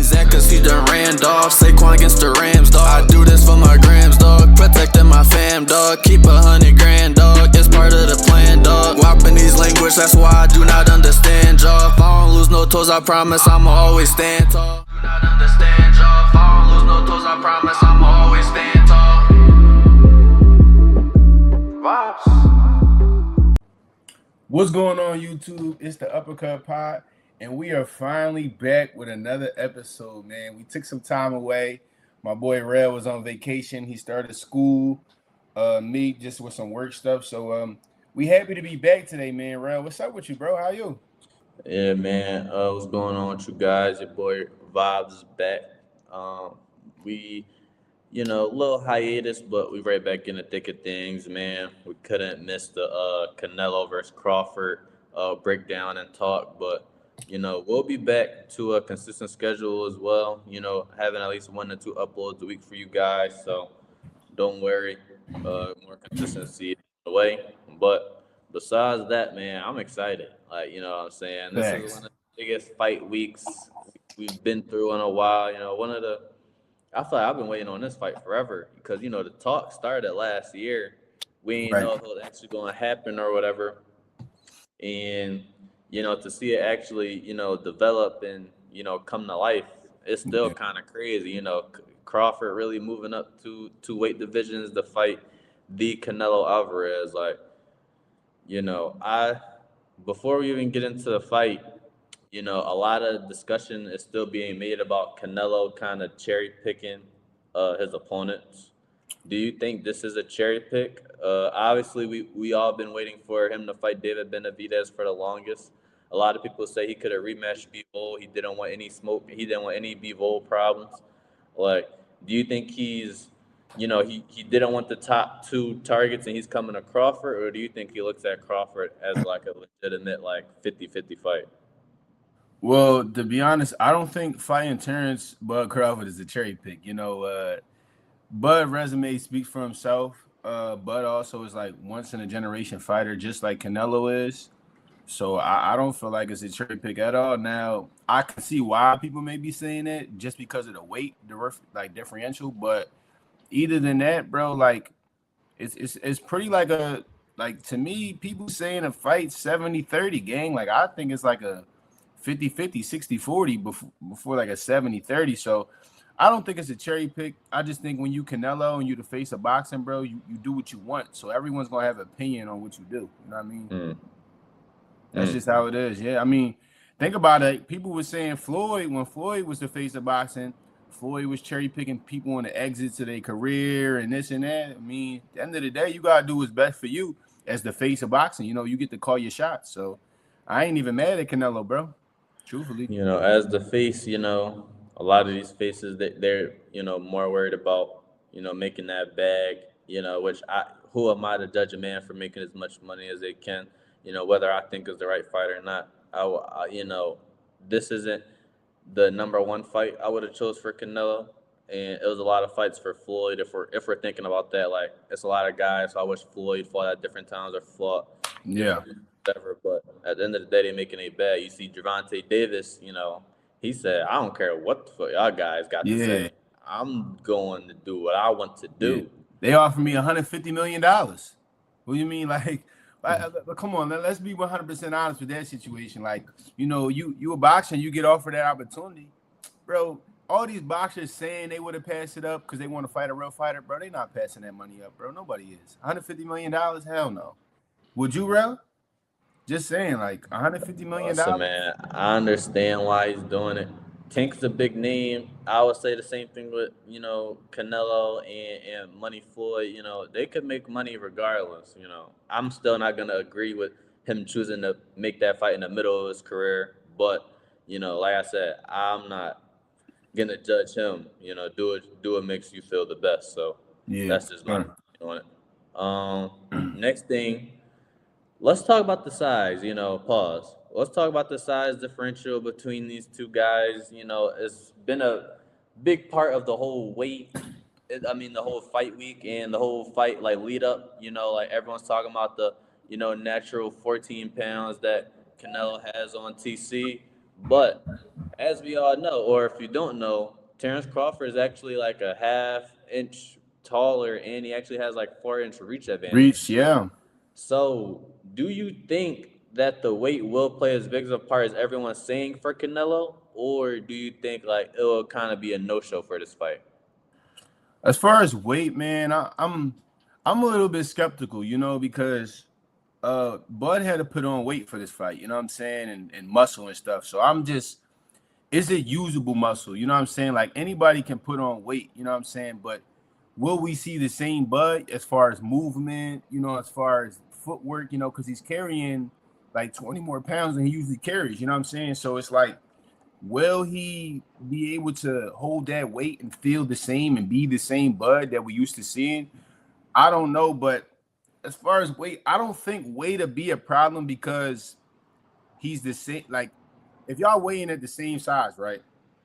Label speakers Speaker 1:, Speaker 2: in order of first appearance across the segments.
Speaker 1: Zach, cause he done ran off. Saquon against the Rams, dog. I do this for my grams, dog. Protecting my fam, dog. Keep 100 grand, dog. It's part of the plan, dog. Whopping these language, that's why I do not understand, y'all. If I don't lose no toes, I promise I'ma always stand tall. Do not understand, y'all. If I don't lose no toes, I promise I'ma always stand tall. Vibes.
Speaker 2: What's going on, YouTube? It's the Uppercut Pod, and we are finally back with another episode, man. We took some time away. My boy Rel was on vacation. He started school, me just with some work stuff. So we happy to be back today, man. Rel, what's up with you, bro? How you?
Speaker 3: Yeah, man. What's going on with you guys? Your boy Vibes is back. We, a little hiatus, but we right back in the thick of things, man. We couldn't miss the Canelo versus Crawford breakdown and talk, but we'll be back to a consistent schedule as well. Having at least 1 to 2 uploads a week for you guys. So don't worry, more consistency the way. But besides that, man, I'm excited. Like, you know what I'm saying? This is one of the biggest fight weeks we've been through in a while. I feel like I've been waiting on this fight forever because, the talk started last year. We ain't know if it was actually going to happen or whatever. And, to see it actually, develop and, come to life, it's still kind of crazy. Crawford really moving up to weight divisions to fight the Canelo Alvarez. Like, before we even get into the fight, a lot of discussion is still being made about Canelo kind of cherry picking his opponents. Do you think this is a cherry pick? Obviously, we all been waiting for him to fight David Benavidez for the longest. A lot of people say he could have rematched Bivol. He didn't want any smoke. He didn't want any Bivol problems. Like, do you think he's, he didn't want the top 2 targets and he's coming to Crawford, or do you think he looks at Crawford as like a legitimate like 50-50 fight?
Speaker 2: Well, to be honest, I don't think fighting Terrence Bud Crawford is a cherry pick. Bud resume speaks for himself. Bud also is like once in a generation fighter, just like Canelo is. So I don't feel like it's a cherry pick at all. Now I can see why people may be saying it just because of the weight, differential. But either than that, bro, like it's pretty to me, people saying a fight 70-30 gang. Like I think it's like a 50-50, 60-40 before like a 70-30. So I don't think it's a cherry pick. I just think when you Canelo and you the face of boxing, bro, you do what you want. So everyone's gonna have an opinion on what you do. You know what I mean? That's just how it is. Yeah. I mean, think about it. People were saying when Floyd was the face of boxing, Floyd was cherry picking people on the exits of their career and this and that. I mean, at the end of the day, you gotta do what's best for you as the face of boxing. You get to call your shots. So I ain't even mad at Canelo, bro. Truthfully.
Speaker 3: As the face, a lot of these faces they're more worried about, making that bag, which who am I to judge a man for making as much money as they can, whether I think is the right fight or not. This isn't the number 1 fight I would have chose for Canelo, and it was a lot of fights for Floyd. If we're thinking about that, like it's a lot of guys. So I wish Floyd fought at different times or fought. Whatever, but at the end of the day, they're making a bag. You see Gervonta Davis, he said, I don't care what the fuck y'all guys got to say. I'm going to do what I want to do.
Speaker 2: Yeah. They offered me $150 million. What do you mean? Like come on, let's be 100% honest with that situation. Like, you a boxer, you get offered that opportunity. Bro, all these boxers saying they would have passed it up because they want to fight a real fighter, bro, they not passing that money up, bro. Nobody is. $150 million? Hell no. Would you, Rel? Just saying, like $150 million.
Speaker 3: Listen, man, I understand why he's doing it. Tank's a big name. I would say the same thing with, Canelo and Money Floyd. They could make money regardless. I'm still not going to agree with him choosing to make that fight in the middle of his career. But, like I said, I'm not going to judge him. Do what makes you feel the best. So that's just my opinion on it. Next thing. Let's talk about the size, pause. Let's talk about the size differential between these two guys. It's been a big part of the whole the whole fight week and the whole fight, lead up. Everyone's talking about the, natural 14 pounds that Canelo has on TC. But as we all know, or if you don't know, Terrence Crawford is actually like a half inch taller, and he actually has like 4 inch reach advantage.
Speaker 2: Reach, yeah.
Speaker 3: So, do you think that the weight will play as big of a part as everyone's saying for Canelo, or do you think like it will kind of be a no show for this fight?
Speaker 2: As far as weight, man, I'm a little bit skeptical, because Bud had to put on weight for this fight, you know what I'm saying, and muscle and stuff. So I'm just, is it usable muscle? You know what I'm saying? Like anybody can put on weight, you know what I'm saying? But will we see the same Bud as far as movement, as far as footwork, because he's carrying like 20 more pounds than he usually carries, you know what I'm saying? So it's like, will he be able to hold that weight and feel the same and be the same Bud that we used to seeing? I don't know, but as far as weight, I don't think weight will be a problem because he's the same. Like, if y'all weighing at the same size, right?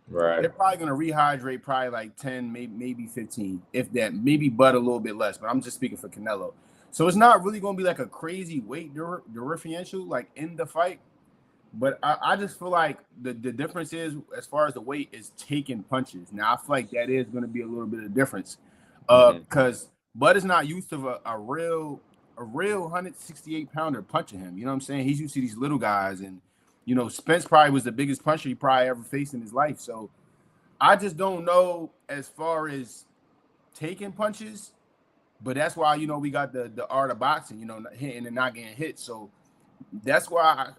Speaker 3: Right.
Speaker 2: They're probably gonna rehydrate probably like 10, maybe 15, if that, maybe Bud a little bit less. But I'm just speaking for Canelo. So it's not really gonna be like a crazy weight differential like in the fight. But I just feel like the difference is as far as the weight is taking punches. Now I feel like that is going to be a little bit of difference,
Speaker 3: Hmm.
Speaker 2: because Bud is not used to a real 168 pounder punching him. You know what I'm saying? He's used to these little guys, and Spence probably was the biggest puncher he probably ever faced in his life. So I just don't know as far as taking punches, but that's why we got the art of boxing, hitting and not getting hit. So that's why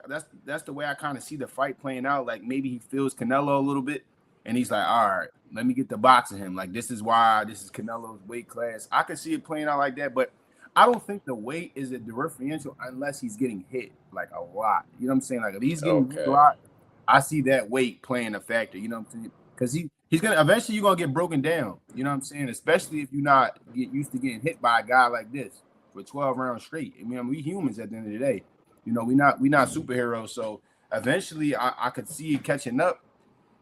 Speaker 2: that's the way I kind of see the fight playing out. Like maybe he feels Canelo a little bit, and he's like, all right, let me get the box of him. Like this is why this is Canelo's weight class. I can see it playing out like that, but I don't think the weight is a differential unless he's getting hit like a lot. You know what I'm saying? Like if he's getting hit a
Speaker 3: Okay.
Speaker 2: lot, I see that weight playing a factor. You know what I'm saying? Because he's gonna eventually you're gonna get broken down. You know what I'm saying? Especially if you're not get used to getting hit by a guy like this for 12 rounds straight. I mean, we humans at the end of the day. We not superheroes. So eventually, I could see it catching up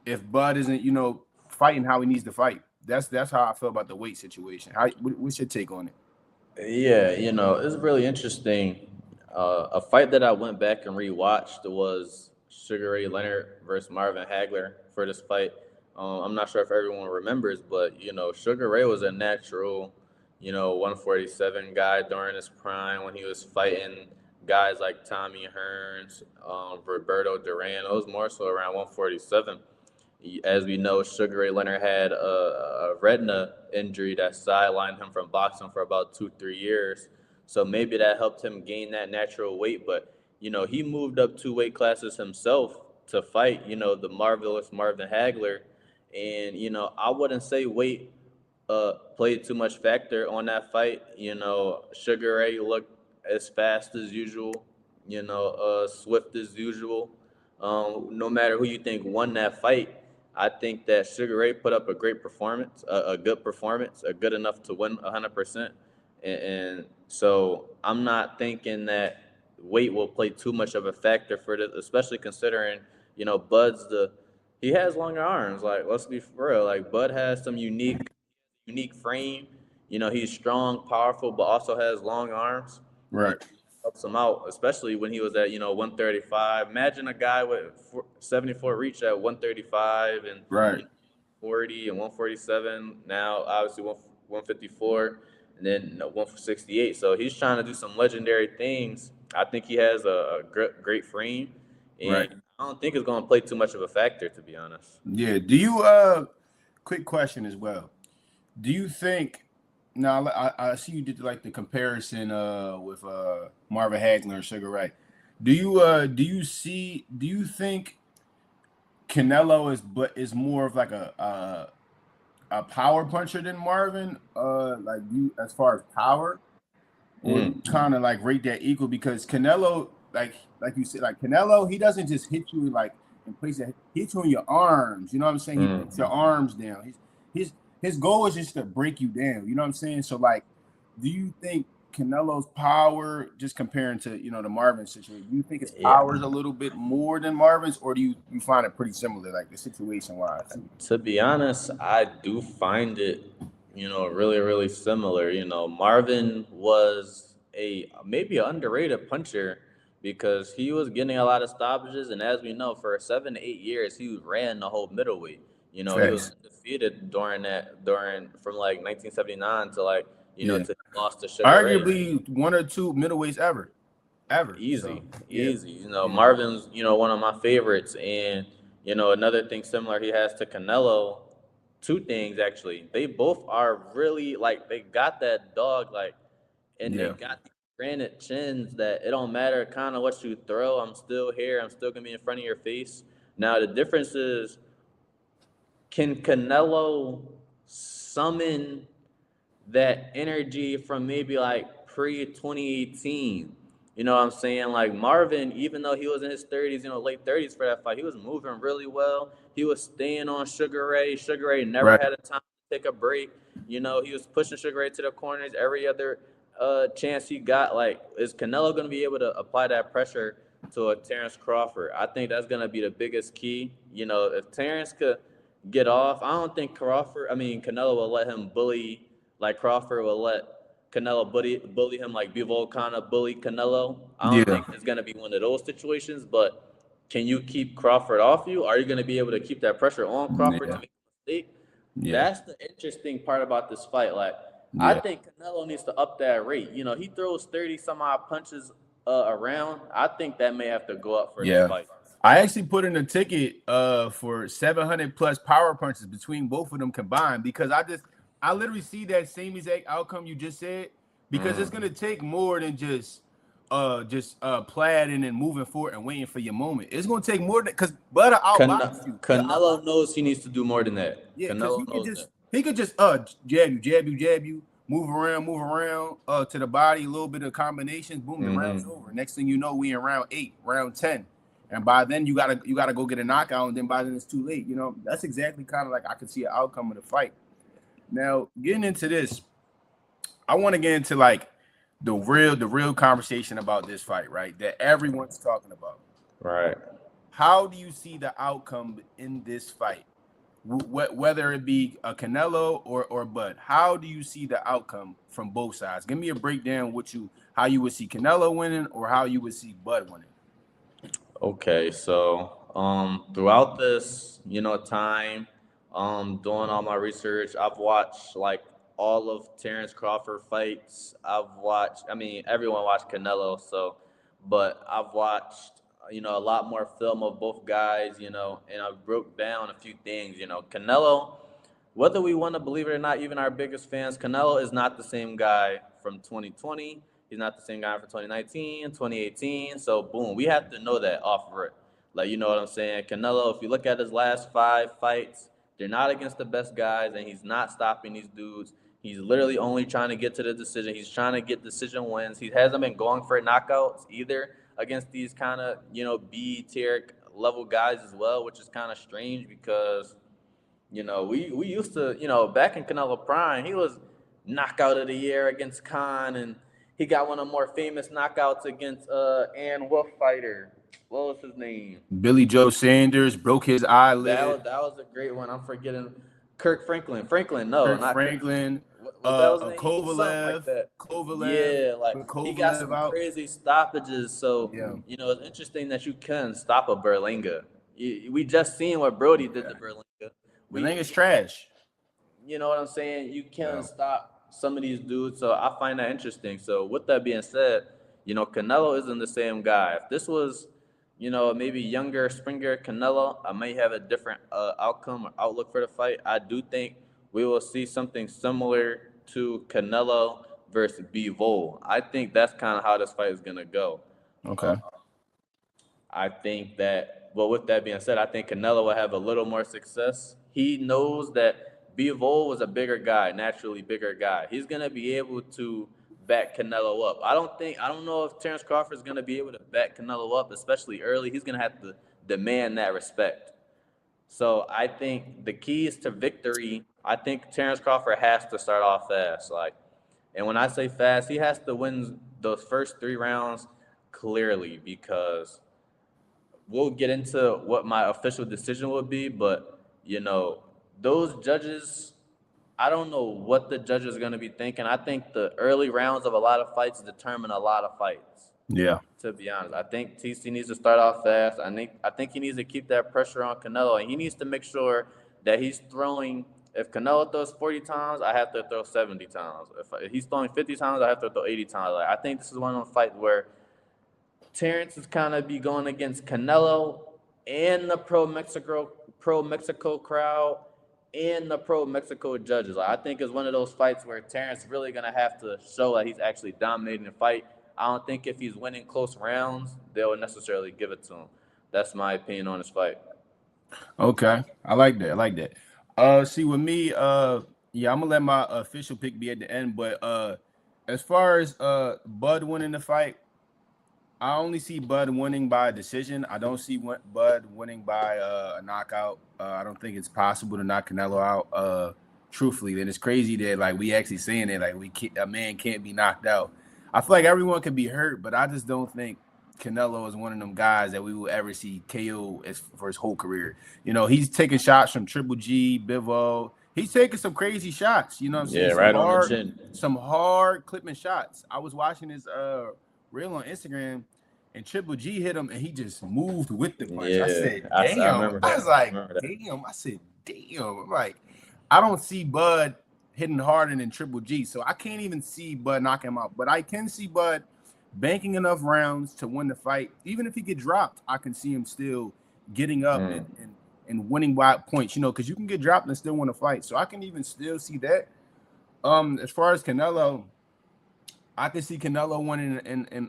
Speaker 2: if Bud isn't, fighting how he needs to fight. That's how I feel about the weight situation. What's your take on it?
Speaker 3: Yeah, it's really interesting. A fight that I went back and rewatched was Sugar Ray Leonard versus Marvin Hagler for this fight. I'm not sure if everyone remembers, but Sugar Ray was a natural, 147 guy during his prime when he was fighting guys like Tommy Hearns, Roberto Duran. It was more so around 147. As we know, Sugar Ray Leonard had a retina injury that sidelined him from boxing for about 2, 3 years. So maybe that helped him gain that natural weight. But he moved up 2 weight classes himself to fight, the marvelous Marvin Hagler. And I wouldn't say weight played too much factor on that fight. Sugar Ray looked as fast as usual, swift as usual. No matter who you think won that fight, I think that Sugar Ray put up a great performance, a good performance, a good enough to win 100%. And so I'm not thinking that weight will play too much of a factor for this, especially considering, Bud's he has longer arms. Like, let's be for real. Like, Bud has some unique frame. He's strong, powerful, but also has long arms. And
Speaker 2: Right,
Speaker 3: helps him out, especially when he was at 135. Imagine a guy with 74 reach at 135 and
Speaker 2: right.
Speaker 3: 40 and 147. Now obviously 154 and then 168. So he's trying to do some legendary things. I think he has a great frame,
Speaker 2: Right.
Speaker 3: and I don't think it's going to play too much of a factor, to be honest.
Speaker 2: Yeah. Do you quick question as well. Do you think now I see you did like the comparison with Marvin Hagler and Sugar Ray. Do you think Canelo is more of like a power puncher than Marvin? Like you as far as power, or
Speaker 3: Mm,
Speaker 2: you kind of like rate that equal because Canelo, like you said, like Canelo, he doesn't just hit you like in places. He hits you in your arms. You know what I'm saying? He puts your
Speaker 3: mm.
Speaker 2: arms down. His his goal is just to break you down. You know what I'm saying? So like, do you think Canelo's power, just comparing to the Marvin situation, do you think his
Speaker 3: Yeah.
Speaker 2: power is a little bit more than Marvin's, or do you find it pretty similar, like the situation wise?
Speaker 3: To be honest, I do find it, really, really similar. Marvin was a maybe an underrated puncher because he was getting a lot of stoppages, and as we know, for 7 to 8 years, he ran the whole middleweight. You know, he was
Speaker 2: Facts.
Speaker 3: undefeated during from like 1979 to like
Speaker 2: Yeah.
Speaker 3: to he lost to Sugar Ray.
Speaker 2: Arguably one or two middleweights ever. So
Speaker 3: Easy,
Speaker 2: yeah,
Speaker 3: easy. You know,
Speaker 2: yeah,
Speaker 3: Marvin's, one of my favorites. And, another thing similar he has to Canelo, two things actually. They both are really like they got that dog, like, and they
Speaker 2: yeah,
Speaker 3: got the granite chins that it don't matter kind of what you throw. I'm still here. I'm still gonna be in front of your face. Now the difference is, can Canelo summon that energy from maybe like pre 2018? You know what I'm saying? Like Marvin, even though he was in his 30s, late 30s for that fight, he was moving really well. He was staying on Sugar Ray. Sugar Ray never
Speaker 2: right.
Speaker 3: had a time to take a break. He was pushing Sugar Ray to the corners every other chance he got. Like, is Canelo going to be able to apply that pressure to a Terrence Crawford? I think that's going to be the biggest key. If Terrence could get off, I don't think Canelo will let him bully like Crawford will let Canelo bully him like Bivol kind of bully Canelo. I don't
Speaker 2: Yeah,
Speaker 3: think it's gonna be one of those situations, but can you keep Crawford off you? Are you gonna be able to keep that pressure on Crawford to
Speaker 2: yeah,
Speaker 3: make a mistake?
Speaker 2: yeah,
Speaker 3: That's the interesting part about this fight. Like, I
Speaker 2: yeah.
Speaker 3: think Canelo needs to up that rate. He throws 30 some odd punches around. I think that may have to go up for this
Speaker 2: Yeah.
Speaker 3: fight.
Speaker 2: I actually put in a ticket for 700 plus power punches between both of them combined because I literally see that same exact outcome you just said because it's gonna take more than just plaiding and moving forward and waiting for your moment. It's gonna take more than because Butter outbox you. He'll outbox
Speaker 3: Canelo knows he needs to do more than that.
Speaker 2: yeah, because
Speaker 3: Canelo knows that.
Speaker 2: he could just jab you, move around to the body, a little bit of combinations, boom, the round's over. Next thing you know, we in round 8, round 10. And by then you gotta go get a knockout, and then by then it's too late. That's exactly kind of like I could see an outcome of the fight. Now, getting into this, I want to get into like the real conversation about this fight, right? That everyone's talking about.
Speaker 3: Right.
Speaker 2: How do you see the outcome in this fight? Whether it be a Canelo or Bud, how do you see the outcome from both sides? Give me a breakdown how you would see Canelo winning or how you would see Bud winning.
Speaker 3: Okay, so throughout this, time, doing all my research, I've watched like all of Terrence Crawford fights. Everyone watched Canelo, but I've watched, a lot more film of both guys, and I broke down a few things. Canelo, whether we want to believe it or not, even our biggest fans, Canelo is not the same guy from 2020. He's not the same guy for 2019, 2018. So, boom, we have to know that off rip. Like, you know what I'm saying? Canelo, if you look at his last 5 fights, they're not against the best guys, and he's not stopping these dudes. He's literally only trying to get to the decision. He's trying to get decision wins. He hasn't been going for knockouts either against these kind of, B tier level guys as well, which is kind of strange because we used to, back in Canelo Prime, he was knockout of the year against Khan, and he got one of the more famous knockouts against Ann Wolf fighter. What was his name?
Speaker 2: Billy Joe Sanders broke his eyelid.
Speaker 3: That was a great one. I'm forgetting Kirk Franklin. Franklin, no,
Speaker 2: Kirk
Speaker 3: not Kirk.
Speaker 2: Franklin,
Speaker 3: What that was his name? Something like
Speaker 2: Kovalev,
Speaker 3: that.
Speaker 2: Kovalev,
Speaker 3: Yeah, like
Speaker 2: put
Speaker 3: he got
Speaker 2: Kovalev
Speaker 3: some
Speaker 2: out.
Speaker 3: crazy stoppages. So
Speaker 2: Yeah,
Speaker 3: it's interesting that you can stop a Berlanga. We just seen what Brody did to Berlanga.
Speaker 2: Belinga's trash.
Speaker 3: You know what I'm saying? You can
Speaker 2: Yeah.
Speaker 3: stop some of these dudes. So I find that interesting. So with that being said, Canelo isn't the same guy. If this was, maybe younger, springier Canelo, I may have a different outcome or outlook for the fight. I do think we will see something similar to Canelo versus Bivol. I think that's kind of how this fight is going to go.
Speaker 2: Okay.
Speaker 3: I think that, well, with that being said, I think Canelo will have a little more success. He knows that Bivol was a bigger guy, naturally bigger guy. He's going to be able to back Canelo up. I don't know if Terrence Crawford is going to be able to back Canelo up, especially early. He's going to have to demand that respect. So I think the keys to victory, I think Terrence Crawford has to start off fast. And when I say fast, he has to win those first 3 rounds clearly, because we'll get into what my official decision would be, but those judges, I don't know what the judges are going to be thinking. I think the early rounds of a lot of fights determine a lot of fights.
Speaker 2: Yeah.
Speaker 3: To be honest, I think TC needs to start off fast. I think he needs to keep that pressure on Canelo, and he needs to make sure that he's throwing. If Canelo throws 40 times, I have to throw 70 times. If he's throwing 50 times, I have to throw 80 times. Like, I think this is one of those fights where Terrence is kind of be going against Canelo and the pro Mexico crowd and the pro Mexico judges. Like, I think it's one of those fights where Terrence really gonna have to show that he's actually dominating the fight. I don't think if he's winning close rounds, they'll necessarily give it to him. That's my opinion on this fight.
Speaker 2: Okay. I like that. I like that. See with me, yeah, I'm gonna let my official pick be at the end, but as far as Bud winning the fight, I only see Bud winning by a decision. I don't see Bud winning by a knockout. I don't think it's possible to knock Canelo out. Truthfully, then it's crazy that like we actually saying it like a man can't be knocked out. I feel like everyone can be hurt, but I just don't think Canelo is one of them guys that we will ever see KO for his whole career. You know, he's taking shots from Triple G, Bivol. He's taking some crazy shots. You know what I'm saying?
Speaker 3: Yeah, right on the chin.
Speaker 2: Some hard clipping shots. I was watching his reel on Instagram, and Triple G hit him, and he just moved with the punch.
Speaker 3: Yeah,
Speaker 2: I said,
Speaker 3: I
Speaker 2: damn.
Speaker 3: remember that.
Speaker 2: I was like,
Speaker 3: I remember that.
Speaker 2: damn. I said, damn. I'm like, I don't see Bud hitting harder than Triple G, so I can't even see Bud knocking him out. But I can see Bud banking enough rounds to win the fight. Even if he get dropped, I can see him still getting up and winning by points, you know, because you can get dropped and still win a fight. So I can even still see that. As far as Canelo, I can see Canelo winning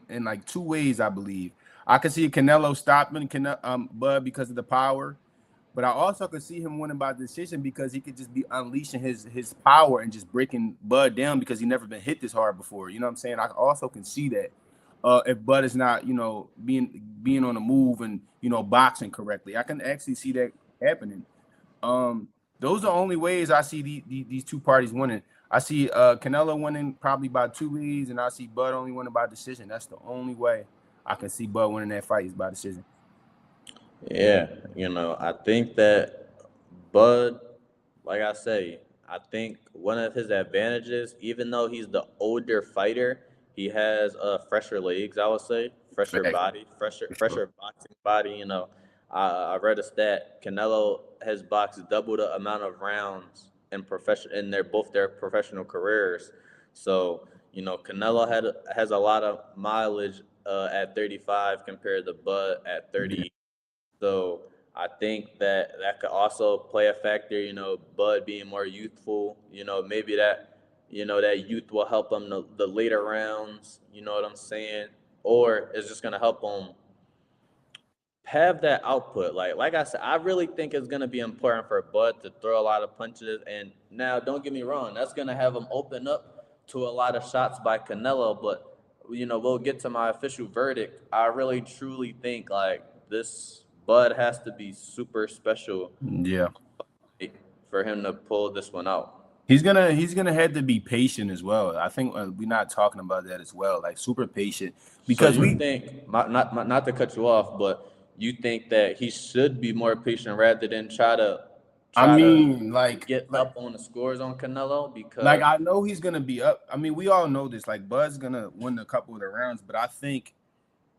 Speaker 2: in like two ways, I believe. I can see Canelo stopping Bud because of the power, but I also could see him winning by decision because he could just be unleashing his power and just breaking Bud down because he never been hit this hard before. You know what I'm saying? I also can see that if Bud is not, you know, being on the move and, you know, boxing correctly. I can actually see that happening. Those are the only ways I see these two parties winning. I see Canelo winning probably by 2 ways, and I see Bud only winning by decision. That's the only way I can see Bud winning that fight is by decision.
Speaker 3: Yeah, you know, I think that Bud, like I say, I think one of his advantages, even though he's the older fighter, he has fresher legs, I would say, fresher
Speaker 2: Fact.
Speaker 3: body, fresher boxing body. You know, I read a stat. Canelo has boxed double the amount of rounds in their professional careers. So, you know, Canelo has a lot of mileage at 35 compared to Bud at 30. So I think that could also play a factor, you know, Bud being more youthful, you know, maybe that youth will help him the later rounds, you know what I'm saying? Or it's just gonna help him have that output. Like I said, I really think it's gonna be important for Bud to throw a lot of punches. And now don't get me wrong, that's gonna have him open up to a lot of shots by Canelo, but you know, we'll get to my official verdict. I really truly think like this Bud has to be super special
Speaker 2: Yeah.
Speaker 3: for him to pull this one out.
Speaker 2: He's gonna have to be patient as well. I think we're not talking about that as well, like super patient. Because
Speaker 3: so you think, not to cut you off, but you think that he should be more patient rather than try to get up on the scores on Canelo? Because
Speaker 2: like I know he's gonna be up. I mean, we all know this. Like Bud's gonna win a couple of the rounds, but I think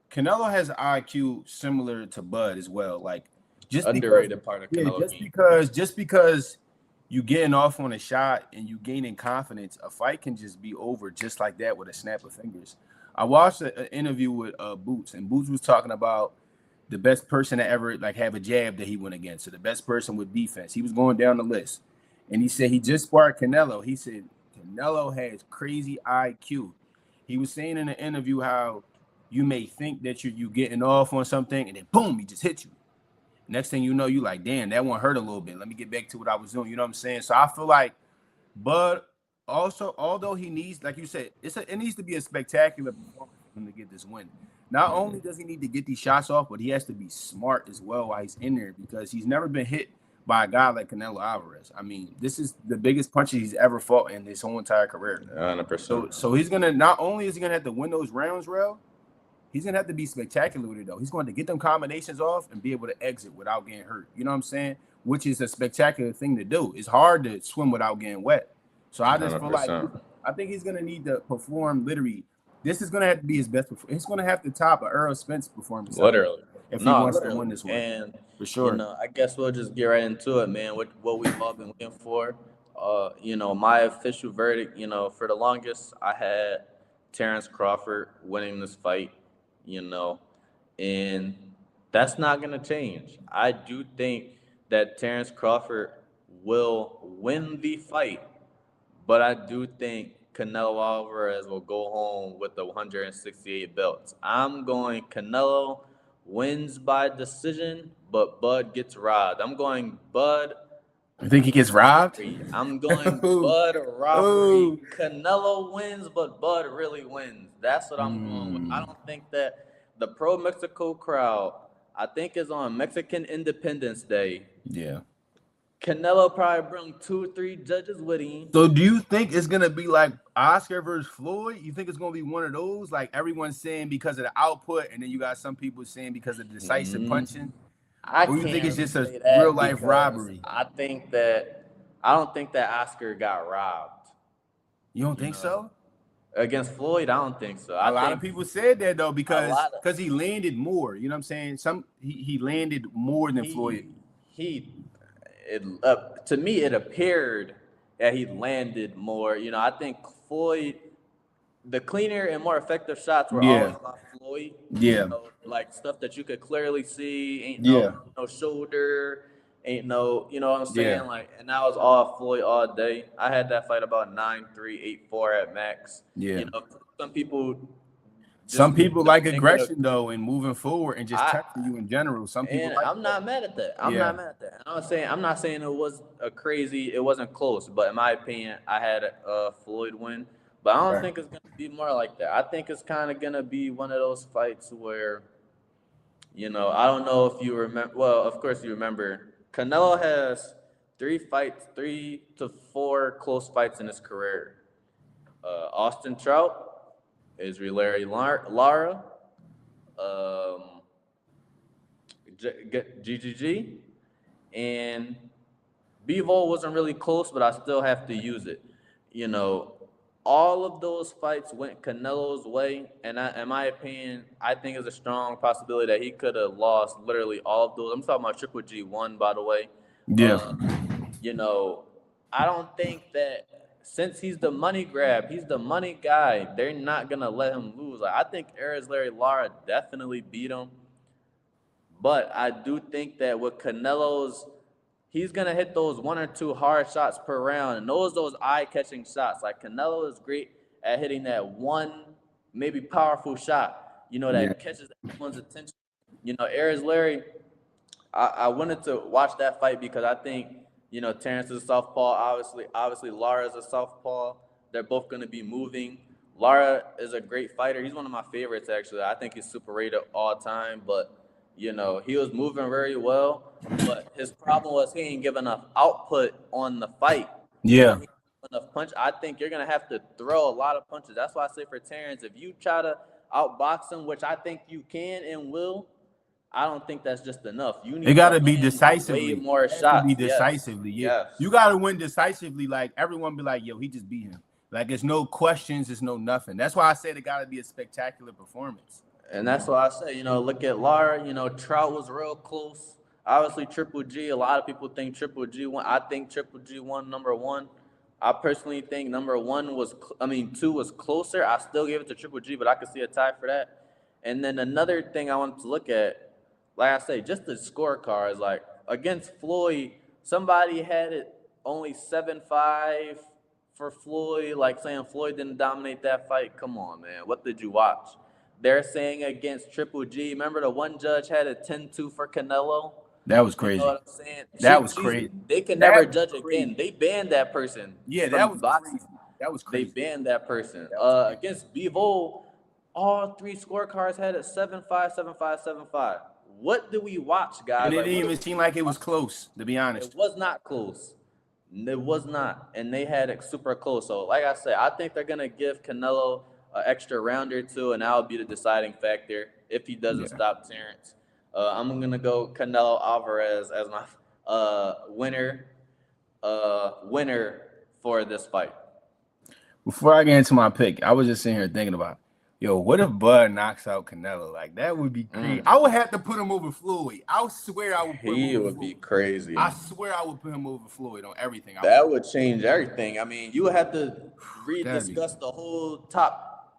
Speaker 2: Canelo has an IQ similar to Bud as well. Like just
Speaker 3: underrated part of Canelo.
Speaker 2: Just because you getting off on a shot and you gaining confidence, a fight can just be over just like that with a snap of fingers. I watched an interview with Boots, and Boots was talking about the best person to ever like have a jab that he went against. So the best person with defense. He was going down the list, and he said he just sparred Canelo. He said Canelo has crazy IQ. He was saying in the interview how you may think that you getting off on something, and then boom, he just hit you. Next thing you know, you like, damn, that one hurt a little bit. Let me get back to what I was doing. You know what I'm saying? So I feel like Bud also, although he needs, like you said, it needs to be a spectacular performance for him to get this win. Not only does he need to get these shots off, but he has to be smart as well while he's in there because he's never been hit by a guy like Canelo Alvarez. I mean, this is the biggest punch he's ever fought in his whole entire career.
Speaker 3: 100%.
Speaker 2: So he's gonna not only is he gonna have to win those rounds, he's going to have to be spectacular with it, though. He's going to get them combinations off and be able to exit without getting hurt. You know what I'm saying? Which is a spectacular thing to do. It's hard to swim without getting wet. So I just 100%. Feel like I think he's going to need to perform literally this is gonna have to be his best. He's gonna have to top a Earl Spence performance
Speaker 3: Literally.
Speaker 2: if he
Speaker 3: No,
Speaker 2: wants to
Speaker 3: literally.
Speaker 2: win this one
Speaker 3: And
Speaker 2: for sure.
Speaker 3: I guess we'll just get right into it, man. What we've all been waiting for. My official verdict, for the longest I had Terrence Crawford winning this fight, you know, and that's not gonna change. I do think that Terrence Crawford will win the fight, but I do think Canelo Alvarez will go home with the 168 belts. I'm going Canelo wins by decision, but Bud gets robbed. I'm going Bud
Speaker 2: You think he gets robbed?
Speaker 3: robbery. I'm going
Speaker 2: Ooh,
Speaker 3: Bud robbery.
Speaker 2: ooh.
Speaker 3: Canelo wins, but Bud really wins. That's what I'm going with. I don't think that the pro Mexico crowd, I think, is on Mexican Independence Day.
Speaker 2: Yeah.
Speaker 3: Canelo probably bring 2 or 3 judges with him.
Speaker 2: So do you think it's gonna be like Oscar versus Floyd? You think it's gonna be one of those? Like everyone's saying because of the output, and then you got some people saying because of decisive punching?
Speaker 3: I
Speaker 2: Or you
Speaker 3: can't
Speaker 2: think it's
Speaker 3: really
Speaker 2: just a
Speaker 3: say that
Speaker 2: real life
Speaker 3: because
Speaker 2: robbery?
Speaker 3: I don't think that Oscar got robbed.
Speaker 2: You don't think
Speaker 3: know,
Speaker 2: so?
Speaker 3: Against Floyd, I don't think so.
Speaker 2: A lot of people said that though
Speaker 3: a
Speaker 2: because
Speaker 3: lot of
Speaker 2: he landed more. You know what I'm saying? He landed more than Floyd.
Speaker 3: to me it appeared that he landed more. I think Floyd, the cleaner and more effective shots were always
Speaker 2: Yeah,
Speaker 3: by Floyd.
Speaker 2: yeah,
Speaker 3: Like stuff that you could clearly see, ain't
Speaker 2: yeah,
Speaker 3: no shoulder, ain't no, you know what I'm
Speaker 2: yeah,
Speaker 3: saying? Like, and that was all Floyd all day. I had that fight about 9-3, 8-4 at max.
Speaker 2: yeah.
Speaker 3: Some people just
Speaker 2: Some people
Speaker 3: don't
Speaker 2: like
Speaker 3: think it.
Speaker 2: aggression though, and moving forward and just
Speaker 3: I
Speaker 2: testing you in general. Some people
Speaker 3: and
Speaker 2: like
Speaker 3: I'm
Speaker 2: that.
Speaker 3: not mad at that. I'm
Speaker 2: Yeah,
Speaker 3: not mad at that. I'm not saying it wasn't close, but in my opinion, I had Floyd win. But I don't
Speaker 2: right.
Speaker 3: think it's gonna be more like that. I think it's kind of gonna be one of those fights where, I don't know if you remember. Well, of course you remember. Canelo has 3 to 4 close fights in his career. Austin Trout, Israel Lara, um, GGG, and Bivol wasn't really close, but I still have to use it. You know, all of those fights went Canelo's way, and in my opinion, I think it's a strong possibility that he could have lost literally all of those. I'm talking about Triple G one, by the way.
Speaker 2: Yeah,
Speaker 3: Uh, you know, I don't think that since he's the money grab, he's the money guy. They're not gonna let him lose. Like, I think Larry Lara definitely beat him. But I do think that with Canelo's, he's gonna hit those 1 or 2 hard shots per round, and those eye-catching shots. Like, Canelo is great at hitting that one, maybe powerful shot,
Speaker 2: yeah.
Speaker 3: that catches everyone's attention. Larry, I wanted to watch that fight because I think, Terrence is a southpaw. Obviously, Lara is a southpaw. They're both gonna be moving. Lara is a great fighter. He's one of my favorites, actually. I think he's super rated all time, but he was moving very well, but his problem was he ain't giving enough output on the fight.
Speaker 2: Yeah.
Speaker 3: He didn't give enough punch. I think you're gonna have to throw a lot of punches. That's why I say for Terrence, if you try to outbox him, which I think you can and will, I don't think that's just enough. You need
Speaker 2: It got
Speaker 3: to
Speaker 2: to be
Speaker 3: land
Speaker 2: decisively.
Speaker 3: way more
Speaker 2: It has
Speaker 3: shots.
Speaker 2: to be
Speaker 3: Yes.
Speaker 2: decisively. Yeah.
Speaker 3: Yes.
Speaker 2: You got to win decisively. Like everyone be like, yo, he just beat him. Like it's no questions. It's no nothing. That's why I said it got to be a spectacular performance.
Speaker 3: And that's why I say, look at Lara. Trout was real close. Obviously, Triple G. A lot of people think Triple G won. I think Triple G won number one. I personally think number 2 was closer. I still give it to Triple G, but I could see a tie for that. And then another thing I wanted to look at, like I say, just the scorecards. Like against Floyd, somebody had it only 7-5 for Floyd. Like saying Floyd didn't dominate that fight. Come on, man. What did you watch? They're saying against Triple G. Remember the one judge had a 10-2 for Canelo?
Speaker 2: That was crazy.
Speaker 3: You know what I'm saying?
Speaker 2: That was crazy.
Speaker 3: They can
Speaker 2: That
Speaker 3: never
Speaker 2: was
Speaker 3: judge
Speaker 2: crazy.
Speaker 3: again. They banned that person.
Speaker 2: Yeah,
Speaker 3: from
Speaker 2: that was
Speaker 3: boxing.
Speaker 2: crazy. That was
Speaker 3: They
Speaker 2: crazy.
Speaker 3: banned that person.
Speaker 2: That was crazy.
Speaker 3: Against Bivol, all 3 scorecards had it 7-5, 7-5, 7-5. What do we watch, guys?
Speaker 2: And it
Speaker 3: Like,
Speaker 2: didn't even seem like it was close, to be honest.
Speaker 3: it was not close. It was not. And they had it super close. So, like I said, I think they're going to give Canelo an extra round or 2, and that'll be the deciding factor if he doesn't stop Terrence. I'm going to go Canelo Alvarez as my winner for this fight.
Speaker 2: Before I get into my pick, I was just sitting here thinking about Yo, what if Bud knocks out Canelo? Like that would be crazy. I would have to put him over Floyd. I swear I would put him
Speaker 3: He
Speaker 2: over
Speaker 3: would be
Speaker 2: Floyd.
Speaker 3: crazy.
Speaker 2: I swear I would put him over Floyd on everything.
Speaker 3: That would change everything. I mean, you would have to
Speaker 2: That'd be,
Speaker 3: rediscuss the whole top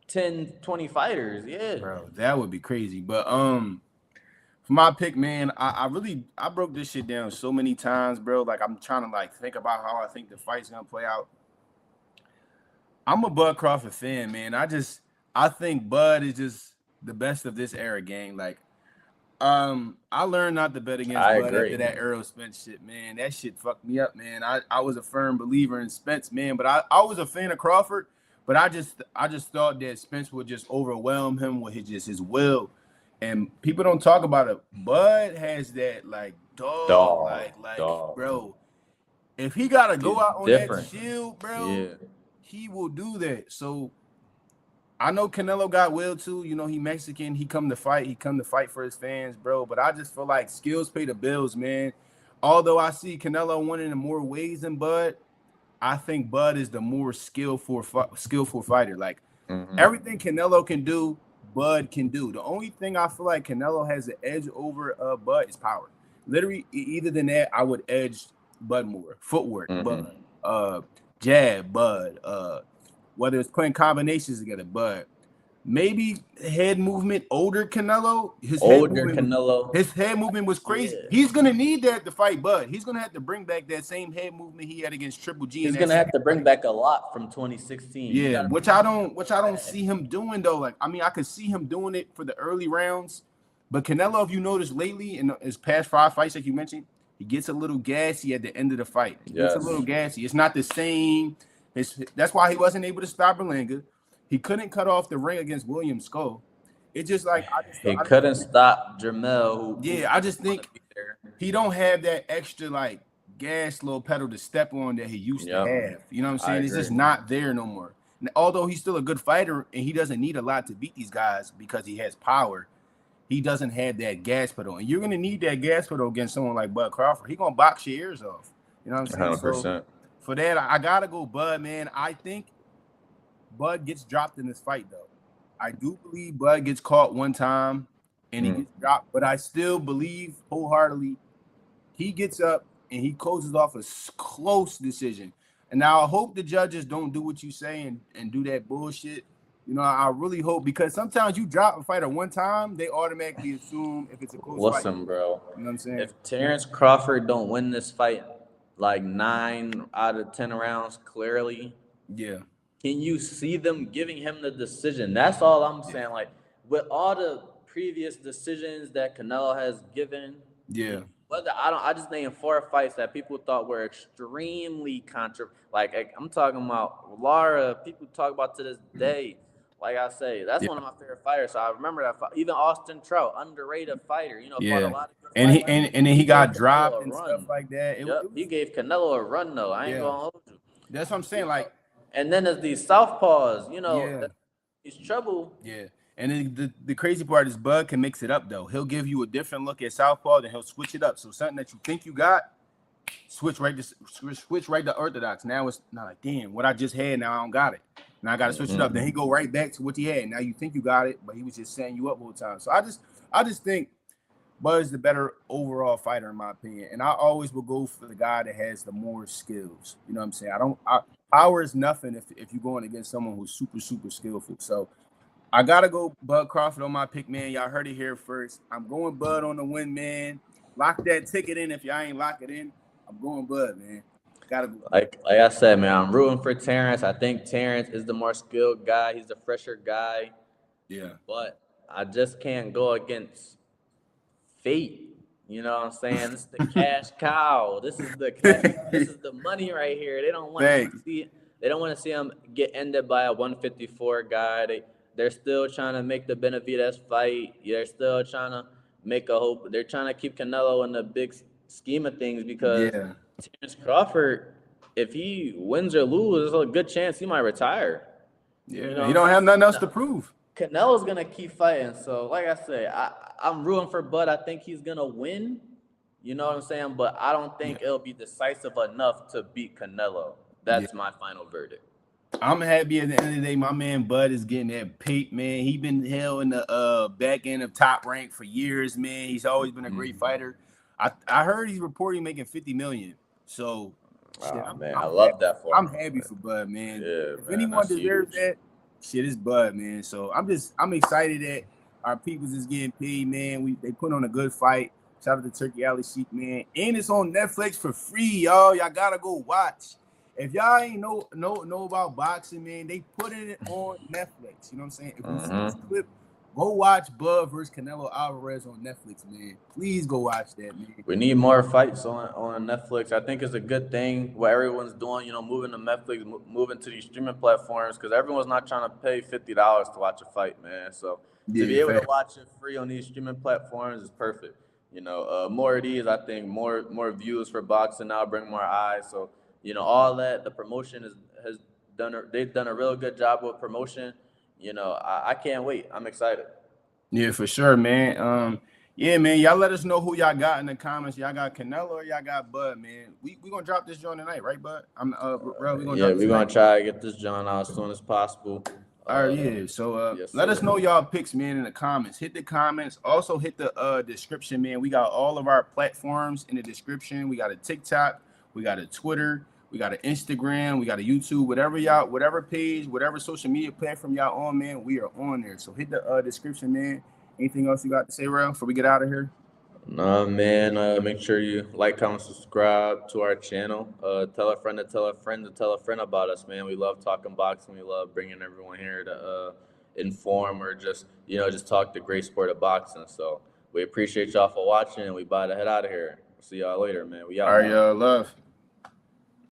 Speaker 3: 10, 20 fighters. Yeah.
Speaker 2: bro, that would be crazy. But for my pick, man, I broke this shit down so many times, bro. Like I'm trying to like think about how I think the fight's gonna play out. I'm a Bud Crawford fan, man. I think Bud is just the best of this era, gang. Like, I learned not to bet against
Speaker 3: I
Speaker 2: Bud
Speaker 3: agree.
Speaker 2: after that Errol Spence shit, man. That shit fucked me up, man. I was a firm believer in Spence, man, but I was a fan of Crawford, but I just thought that Spence would just overwhelm him with his will. And people don't talk about it. Bud has that like dog. Bro. If he gotta go out on
Speaker 3: different.
Speaker 2: that shield, bro,
Speaker 3: Yeah.
Speaker 2: he will do that. So I know Canelo got will too. You know, he Mexican. He come to fight. He come to fight for his fans, bro. But I just feel like skills pay the bills, man. Although I see Canelo winning in more ways than Bud, I think Bud is the more skillful fighter. Like everything Canelo can do, Bud can do. The only thing I feel like Canelo has an edge over Bud is power. Literally, either than that, I would edge Bud more. Footwork, Bud. Jab, Bud. Whether it's putting combinations together, but maybe head movement, older Canelo. His head movement was crazy. Yeah. He's gonna need that to fight Bud. He's gonna have to bring back that same head movement he had against Triple G.
Speaker 3: He's gonna have to bring back a lot from 2016.
Speaker 2: Yeah, which I don't see him doing though. Like, I mean, I could see him doing it for the early rounds, but Canelo, if you notice lately in his past 5 fights, like you mentioned, he gets a little gassy at the end of the fight. He gets a little gassy. It's not the same. That's why he wasn't able to stop Berlanga. He couldn't cut off the ring against William Skull. It's just like
Speaker 3: he couldn't stop Jamel.
Speaker 2: I just think he don't have that extra like gas little pedal to step on that he used to have. You know what I'm saying? It's just not there no more. And although he's still a good fighter and he doesn't need a lot to beat these guys because he has power, he doesn't have that gas pedal. And you're gonna need that gas pedal against someone like Bud Crawford. He's gonna box your ears off. You know what I'm saying?
Speaker 3: 100%.
Speaker 2: So, for that, I gotta go Bud, man. I think Bud gets dropped in this fight, though. I do believe Bud gets caught one time and he gets dropped, but I still believe wholeheartedly he gets up and he closes off a close decision. And now I hope the judges don't do what you say and do that bullshit. You know, I really hope, because sometimes you drop a fighter one time, they automatically assume if it's a close fight.
Speaker 3: Listen, bro.
Speaker 2: You know what I'm saying?
Speaker 3: If Terrence Crawford don't win this fight like 9 out of 10 rounds clearly, can you see them giving him the decision? That's all I'm saying. Like, with all the previous decisions that Canelo has given, whether I just named 4 fights that people thought were extremely like I'm talking about Lara. People talk about to this day. Like I say, that's one of my favorite fighters. So I remember that fight. Even Austin Trout, underrated fighter. You know, fought a lot of good
Speaker 2: and
Speaker 3: fighters.
Speaker 2: then he got dropped and stuff like that.
Speaker 3: He gave Canelo a run though. I ain't gonna hold you.
Speaker 2: That's what I'm saying. Like,
Speaker 3: and then there's these southpaws. You know, it's trouble.
Speaker 2: Yeah. And then the crazy part is Bud can mix it up though. He'll give you a different look at southpaw, then he'll switch it up. So something that you think you got, switch right to orthodox. Now it's not like, damn, what I just had, now I don't got it. Now I got to switch it up. Then he go right back to what he had. Now you think you got it, but he was just setting you up all the time. So I just think Bud is the better overall fighter in my opinion. And I always will go for the guy that has the more skills. You know what I'm saying? Power is nothing if you're going against someone who's super, super skillful. So I got to go Bud Crawford on my pick, man. Y'all heard it here first. I'm going Bud on the win, man. Lock that ticket in if y'all ain't lock it in. I'm going Bud, man. Gotta go.
Speaker 3: Like I said, man, I'm rooting for Terrence. I think Terrence is the more skilled guy. He's the fresher guy.
Speaker 2: Yeah.
Speaker 3: But I just can't go against fate. You know what I'm saying? This is the cash cow. This is the money right here. They don't want to see it. They don't want to see him get ended by a 154 guy. They're still trying to make the Benavidez fight. They're still trying to make a hope. They're trying to keep Canelo in the big scheme of things because Terrence Crawford, if he wins or loses, there's a good chance he might retire.
Speaker 2: Yeah, you know? He don't have nothing else to prove.
Speaker 3: Canelo's gonna keep fighting. So, like I say, I'm rooting for Bud. I think he's gonna win. You know what I'm saying? But I don't think it'll be decisive enough to beat Canelo. That's my final verdict.
Speaker 2: I'm happy at the end of the day. My man Bud is getting that pape, man. He been held in the back end of Top Rank for years, man. He's always been a great fighter. I heard he's reporting making 50 million. So shit,
Speaker 3: Oh man,
Speaker 2: I'm
Speaker 3: I
Speaker 2: happy.
Speaker 3: love that for
Speaker 2: I'm
Speaker 3: him.
Speaker 2: happy for Bud, man.
Speaker 3: Yeah,
Speaker 2: If
Speaker 3: man,
Speaker 2: anyone
Speaker 3: that's
Speaker 2: deserves
Speaker 3: huge.
Speaker 2: that, shit is Bud, man. So I'm excited that our peoples is getting paid, man. They put on a good fight. Shout out to Turkey Alley Sheik, man. And it's on Netflix for free, y'all. Y'all gotta go watch. If y'all ain't know about boxing, man, they put it on Netflix. You know what I'm saying? If you see this clip, go watch Bud versus Canelo Alvarez on Netflix, man. Please go watch that, man.
Speaker 3: We need more fights on Netflix. I think it's a good thing what everyone's doing. You know, moving to Netflix, moving to these streaming platforms because everyone's not trying to pay $50 to watch a fight, man. So to be
Speaker 2: Yeah,
Speaker 3: able to
Speaker 2: fact.
Speaker 3: watch it free on these streaming platforms is perfect. You know, more of these, I think, more views for boxing now, bring more eyes. So you know, all that the promotion has done. They've done a real good job with promotion. You know, I can't wait. I'm excited.
Speaker 2: Yeah, for sure, man. Yeah, man. Y'all let us know who y'all got in the comments. Y'all got Canelo or y'all got Bud, man. We gonna drop this joint tonight, right, Bud? Bro, we gonna
Speaker 3: Yeah,
Speaker 2: drop this
Speaker 3: we're gonna
Speaker 2: tonight.
Speaker 3: try to get this John out as soon as possible.
Speaker 2: All right, yeah. So
Speaker 3: Yes,
Speaker 2: let us
Speaker 3: sir.
Speaker 2: know y'all picks, man, in the comments. Hit the comments. Also hit the description, man. We got all of our platforms in the description. We got a TikTok, we got a Twitter, we got an Instagram, we got a YouTube, whatever page, whatever social media platform y'all on, man, we are on there. So hit the description, man. Anything else you got to say, Ralph, before we get out of here?
Speaker 3: Nah, man. Make sure you like, comment, subscribe to our channel. Tell a friend to tell a friend to tell a friend about us, man. We love talking boxing. We love bringing everyone here to inform or just just talk the great sport of boxing. So we appreciate y'all for watching, and we about to head out of here. See y'all later, man. We
Speaker 2: All
Speaker 3: out.
Speaker 2: right, love.